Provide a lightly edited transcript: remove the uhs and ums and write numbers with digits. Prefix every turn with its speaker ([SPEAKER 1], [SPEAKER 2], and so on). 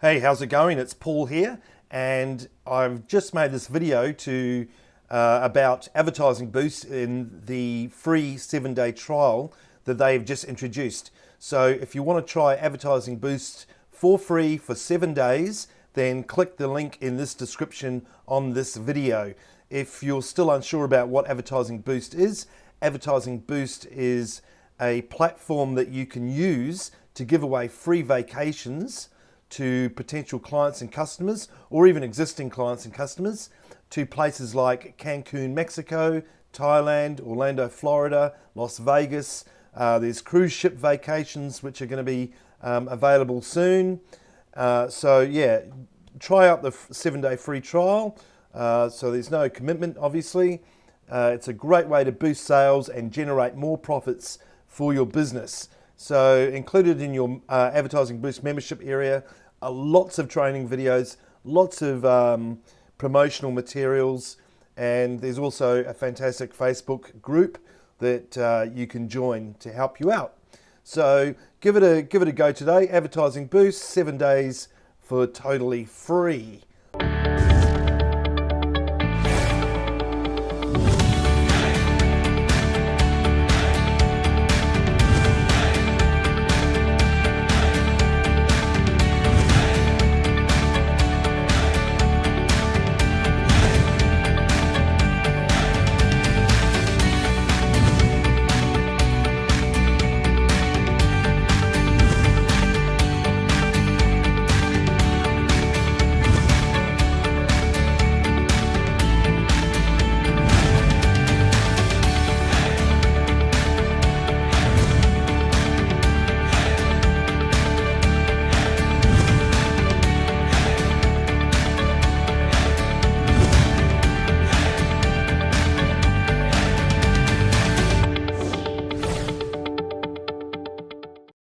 [SPEAKER 1] Hey, how's it going? It's Paul here, and I've just made this video about Advertising Boost in the free 7-day trial that they've just introduced. So if you want to try Advertising Boost for free for 7 days, then click the link in this description on this video. If you're still unsure about what Advertising Boost is a platform that you can use to give away free vacations to potential clients and customers, or even existing clients and customers, to places like CANCUN, Mexico, Thailand, Orlando, Florida, Las Vegas. There's cruise ship vacations which are going to be available soon. So yeah, try out the 7-day free trial. So there's no commitment, obviously. It's a great way to boost sales and generate more profits for your business. So included in your Advertising Boost membership area are lots of training videos, lots of promotional materials, and there's also a fantastic Facebook group that you can join to help you out. So give it a go today. Advertising Boost, 7 days for totally free.